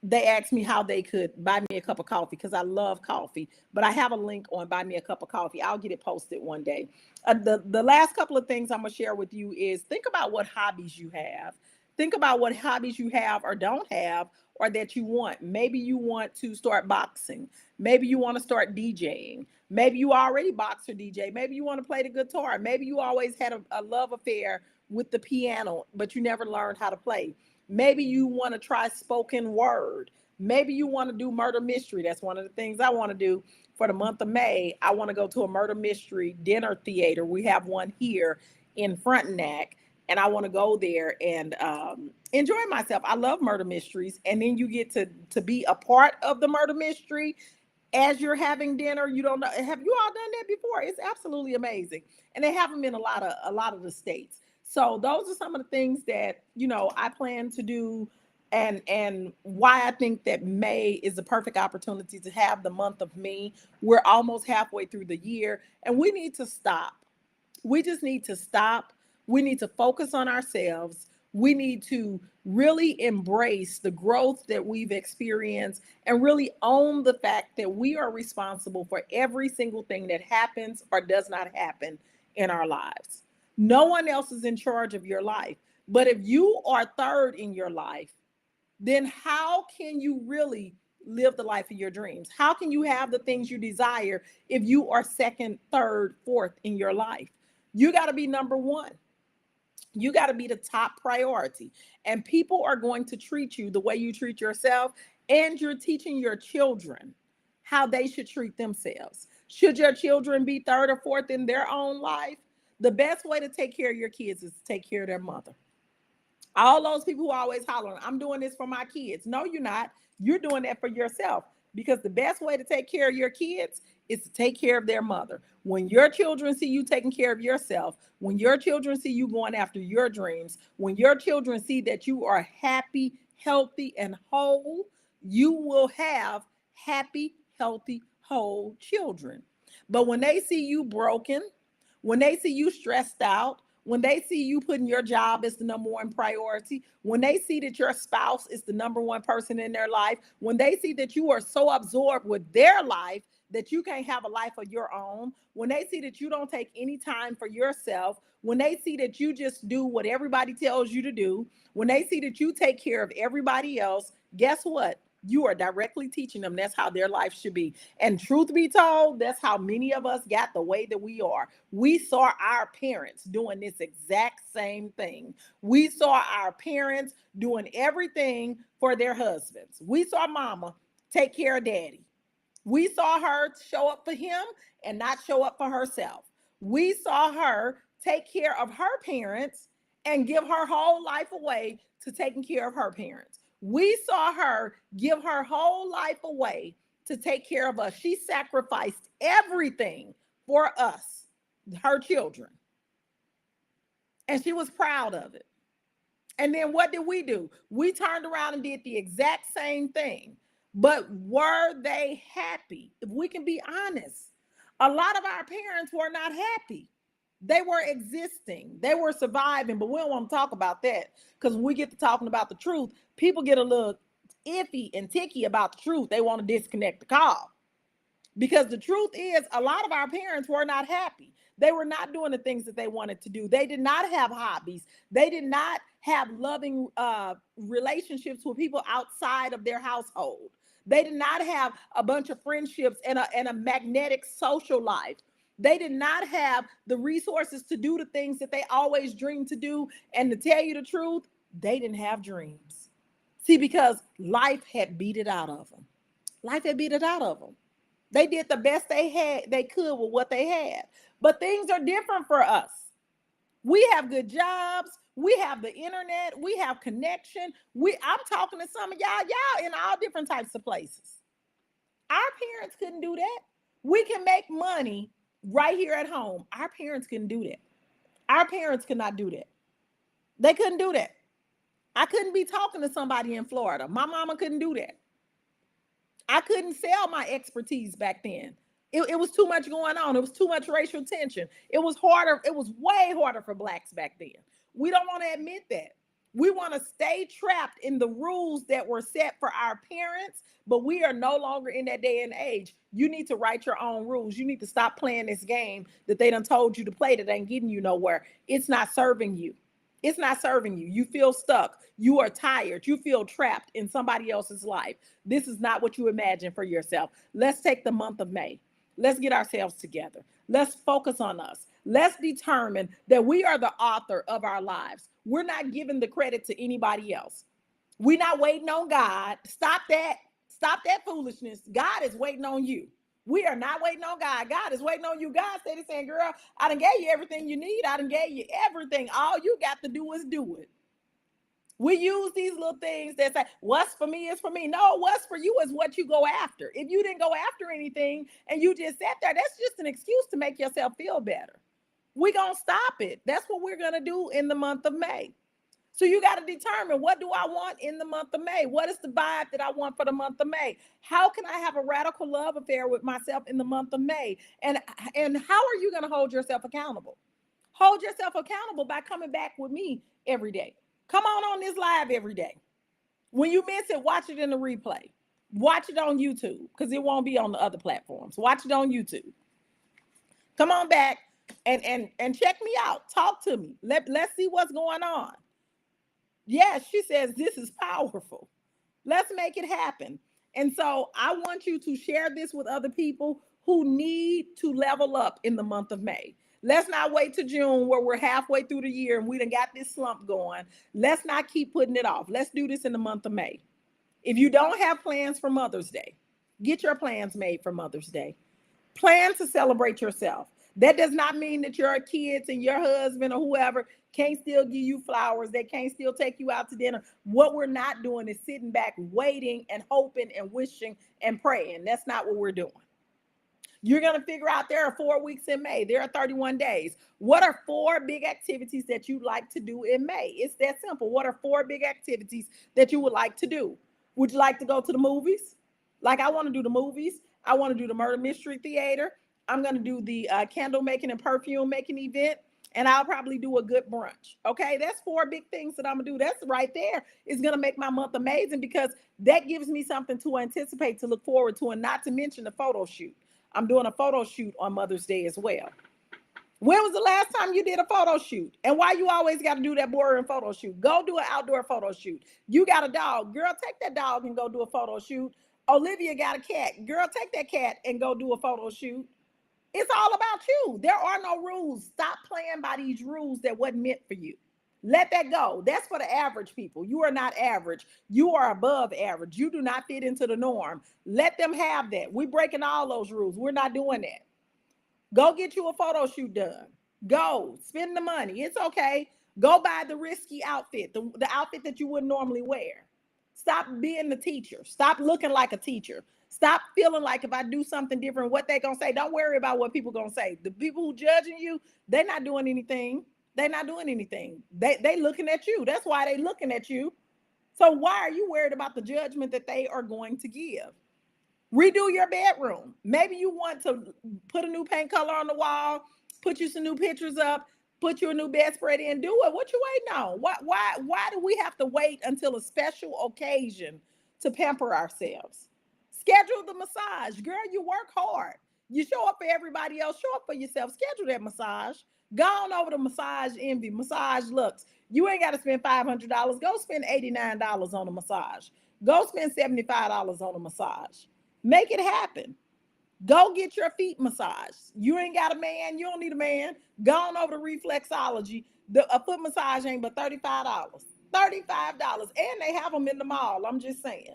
They asked me how they could buy me a cup of coffee because I love coffee, but I have a link on Buy Me a Cup of Coffee. I'll get it posted one day. The last couple of things I'm going to share with you is think about what hobbies you have. Think about what hobbies you have or don't have or that you want. Maybe you want to start boxing. Maybe you want to start DJing. Maybe you already box or DJ. Maybe you want to play the guitar. Maybe you always had a love affair with the piano, but you never learned how to play. Maybe you want to try spoken word. Maybe you want to do murder mystery. That's one of the things I want to do for the month of May. I want to go to a murder mystery dinner theater. We have one here in Frontenac, and I want to go there and enjoy myself. I love murder mysteries, and then you get to be a part of the murder mystery as you're having dinner. You don't know, have you all done that before? It's absolutely amazing, and they have them in a lot of the states. So those are some of the things that I plan to do, and why I think that May is the perfect opportunity to have the month of me. We're almost halfway through the year, and we need to stop. We just need to stop. We need to focus on ourselves. We need to really embrace the growth that we've experienced and really own the fact that we are responsible for every single thing that happens or does not happen in our lives. No one else is in charge of your life. But if you are third in your life, then how can you really live the life of your dreams? How can you have the things you desire if you are second, third, fourth in your life? You got to be number one. You got to be the top priority. And people are going to treat you the way you treat yourself. And you're teaching your children how they should treat themselves. Should your children be third or fourth in their own life? The best way to take care of your kids is to take care of their mother. All those people who always hollering, I'm doing this for my kids. No, you're not. You're doing that for yourself, because the best way to take care of your kids is to take care of their mother. When your children see you taking care of yourself, when your children see you going after your dreams, when your children see that you are happy, healthy, and whole, you will have happy, healthy, whole children. But when they see you broken, when they see you stressed out, when they see you putting your job as the number one priority, when they see that your spouse is the number one person in their life, when they see that you are so absorbed with their life that you can't have a life of your own, when they see that you don't take any time for yourself, when they see that you just do what everybody tells you to do, when they see that you take care of everybody else, guess what? You are directly teaching them that's how their life should be. And truth be told, that's how many of us got the way that we are. We saw our parents doing this exact same thing. We saw our parents doing everything for their husbands. We saw mama take care of daddy. We saw her show up for him and not show up for herself. We saw her take care of her parents and give her whole life away to taking care of her parents. We saw her give her whole life away to take care of us. She sacrificed everything for us, her children, and she was proud of it. And then what did we do? We turned around and did the exact same thing. But were they happy? If we can be honest, a lot of our parents were not happy. They were existing, they were surviving, but we don't want to talk about that, because when we get to talking about the truth, people get a little iffy and ticky about the truth. They want to disconnect the call. Because the truth is, a lot of our parents were not happy. They were not doing the things that they wanted to do. They did not have hobbies. They did not have loving relationships with people outside of their household. They did not have a bunch of friendships and a magnetic social life. They did not have the resources to do the things that they always dreamed to do. And to tell you the truth, they didn't have dreams. See, because life had beat it out of them. Life had beat it out of them. They did the best they could with what they had. But things are different for us. We have good jobs. We have the internet. We have connection. I'm talking to some of y'all in all different types of places. Our parents couldn't do that. We can make money right here at home. Our parents couldn't do that. Our parents could not do that. They couldn't do that. I couldn't be talking to somebody in Florida. My mama couldn't do that. I couldn't sell my expertise back then. It was too much going on. It was too much racial tension. It was harder. It was way harder for blacks back then. We don't want to admit that. We want to stay trapped in the rules that were set for our parents, but we are no longer in that day and age. You need to write your own rules. You need to stop playing this game that they done told you to play that ain't getting you nowhere. It's not serving you. It's not serving you. You feel stuck. You are tired. You feel trapped in somebody else's life. This is not what you imagine for yourself. Let's take the month of May. Let's get ourselves together. Let's focus on us. Let's determine that we are the author of our lives. We're not giving the credit to anybody else. We're not waiting on God. Stop that. Stop that foolishness. God is waiting on you. We are not waiting on God. God is waiting on you. God said, he's saying, girl, I done gave you everything you need. I done gave you everything. All you got to do is do it. We use these little things that say, what's for me is for me. No, what's for you is what you go after. If you didn't go after anything and you just sat there, that's just an excuse to make yourself feel better. We're going to stop it. That's what we're going to do in the month of May. So you got to determine, what do I want in the month of May? What is the vibe that I want for the month of May? How can I have a radical love affair with myself in the month of May? And how are you going to hold yourself accountable? Hold yourself accountable by coming back with me every day. Come on this live every day. When you miss it, watch it in the replay. Watch it on YouTube, because it won't be on the other platforms. Watch it on YouTube. Come on back and check me out. Talk to me. Let's see what's going on. Yes, she says this is powerful. Let's make it happen. And so I want you to share this with other people who need to level up in the month of May. Let's not wait to June, where we're halfway through the year and we done got this slump going. Let's not keep putting it off. Let's do this in the month of May. If you don't have plans for Mother's Day, get your plans made for Mother's Day. Plan to celebrate yourself. That does not mean that your kids and your husband or whoever can't still give you flowers. They can't still take you out to dinner. What we're not doing is sitting back, waiting and hoping and wishing and praying. That's not what we're doing. You're going to figure out there are 4 weeks in May. There are 31 days. What are 4 big activities that you'd like to do in May? It's that simple. What are 4 big activities that you would like to do? Would you like to go to the movies? Like, I want to do the movies. I want to do the murder mystery theater. I'm going to do the candle making and perfume making event. And I'll probably do a good brunch. Okay, that's 4 big things that I'm going to do. That's right there. It's going to make my month amazing, because that gives me something to anticipate, to look forward to, and not to mention the photo shoot. I'm doing a photo shoot on Mother's Day as well. When was the last time you did a photo shoot? And why you always got to do that boring photo shoot? Go do an outdoor photo shoot. You got a dog. Girl, take that dog and go do a photo shoot. Olivia got a cat. Girl, take that cat and go do a photo shoot. It's all about you. There are no rules. Stop playing by these rules that wasn't meant for you. Let that go. That's for the average people. You are not average. You are above average. You do not fit into the norm. Let them have that. We're breaking all those rules. We're not doing that. Go get you a photo shoot done. Go spend the money. It's okay. Go buy the risky outfit, the outfit that you wouldn't normally wear. Stop being the teacher. Stop looking like a teacher. Stop feeling like if I do something different, what they gonna say. Don't worry about what people gonna say. The people who judging you, they're not doing anything. They're not doing anything. They looking at you. That's why they looking at you. So why are you worried about the judgment that they are going to give? Redo your bedroom. Maybe you want to put a new paint color on the wall, put you some new pictures up, put you a new bedspread in. Do it. What you waiting on? Why do we have to wait until a special occasion to pamper ourselves? Schedule the massage. Girl, you work hard. You show up for everybody else. Show up for yourself. Schedule that massage. Go on over to Massage Envy, Massage Lux. You ain't got to spend $500. Go spend $89 on a massage. Go spend $75 on a massage. Make it happen. Go get your feet massaged. You ain't got a man. You don't need a man. Go on over to Reflexology. A foot massage ain't but $35. $35. And they have them in the mall. I'm just saying.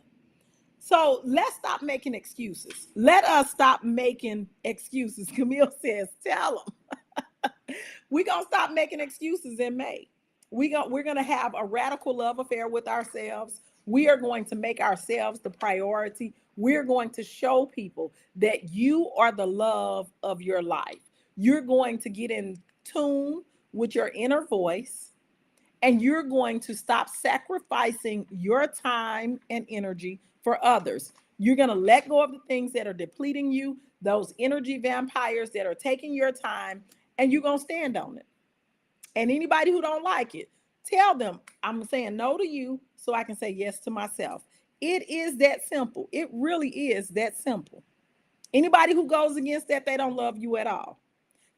So let's stop making excuses. Let us stop making excuses. Camille says, tell them. We're going to stop making excuses in May. We're going to have a radical love affair with ourselves. We are going to make ourselves the priority. We're going to show people that you are the love of your life. You're going to get in tune with your inner voice, and you're going to stop sacrificing your time and energy for others. You're going to let go of the things that are depleting you, those energy vampires that are taking your time, and you're going to stand on it. And anybody who don't like it, tell them, I'm saying no to you so I can say yes to myself. It is that simple. It really is that simple. Anybody who goes against that, they don't love you at all.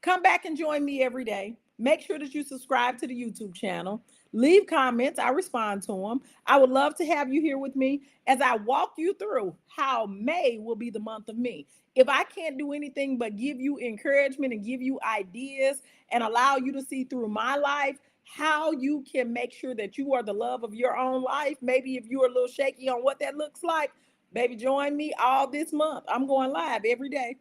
Come back and join me every day. Make sure that you subscribe to the YouTube channel. Leave comments. I respond to them. I would love to have you here with me as I walk you through how May will be the month of me. If I can't do anything but give you encouragement and give you ideas and allow you to see through my life how you can make sure that you are the love of your own life, maybe if you're a little shaky on what that looks like, baby, join me all this month. I'm going live every day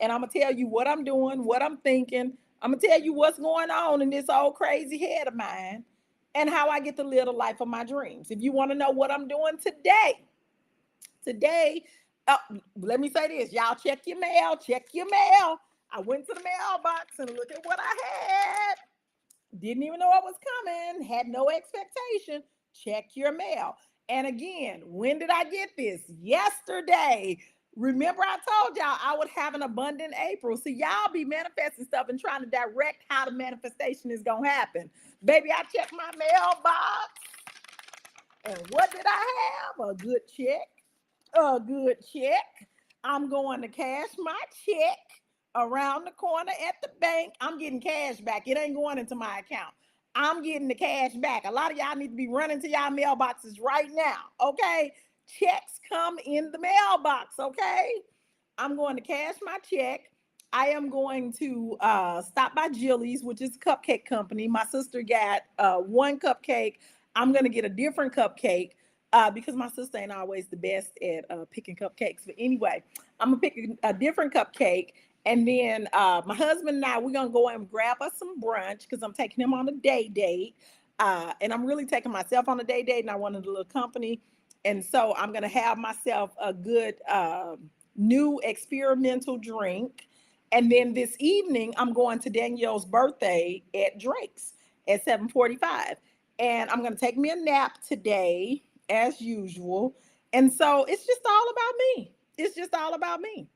and I'm gonna tell you what I'm doing, what I'm thinking. I'm gonna tell you what's going on in this old crazy head of mine and how I get to live the life of my dreams. If you want to know what I'm doing today, uh, let me say this, y'all check your mail, check your mail. I went to the mailbox and look at what I had. Didn't even know it was coming, had no expectation. Check your mail. And again, when did I get this? Yesterday. Remember, I told y'all I would have an abundant April. See, y'all be manifesting stuff and trying to direct how the manifestation is going to happen. Baby, I checked my mailbox. And what did I have? A good check. A good check. I'm going to cash my check around the corner at the bank. I'm getting cash back. It ain't going into my account. I'm getting the cash back. A lot of y'all need to be running to y'all mailboxes right now. Okay. Checks come in the mailbox. Okay. I'm going to cash my check. I am going to stop by Jilly's, which is a cupcake company. My sister got one cupcake. I'm going to get a different cupcake because my sister ain't always the best at picking cupcakes. But anyway, I'm going to pick a different cupcake. And then my husband and I, we're going to go and grab us some brunch because I'm taking him on a day date. And I'm really taking myself on a day date, and I wanted a little company. And so I'm going to have myself a good new experimental drink. And then this evening, I'm going to Danielle's birthday at Drake's at 7:45. And I'm going to take me a nap today, as usual. And so it's just all about me. It's just all about me.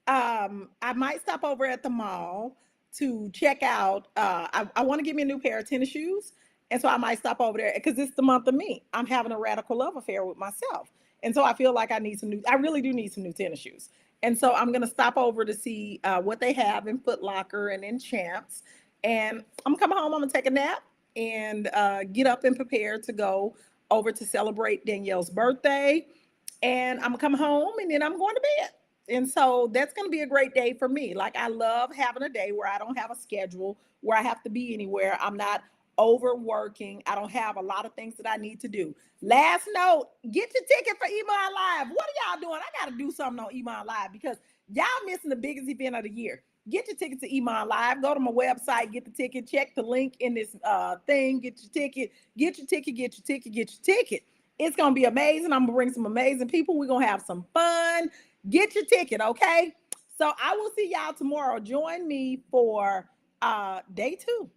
I might stop over at the mall to check out. I want to get me a new pair of tennis shoes. And so I might stop over there because it's the month of me. I'm having a radical love affair with myself. And so I feel like I really do need some new tennis shoes. And so I'm going to stop over to see what they have in Foot Locker and in Champs. And I'm coming home. I'm going to take a nap and get up and prepare to go over to celebrate Danielle's birthday. And I'm going to come home and then I'm going to bed. And so that's going to be a great day for me. Like, I love having a day where I don't have a schedule, where I have to be anywhere. I'm not overworking. I don't have a lot of things that I need to do. Last note, get your ticket for Iman Live. What are y'all doing? I got to do something on Iman Live because y'all missing the biggest event of the year. Get your ticket to Iman Live. Go to my website, get the ticket, check the link in this thing, get your ticket, get your ticket, get your ticket, get your ticket. It's going to be amazing. I'm going to bring some amazing people. We're going to have some fun. Get your ticket, okay? So I will see y'all tomorrow. Join me for day 2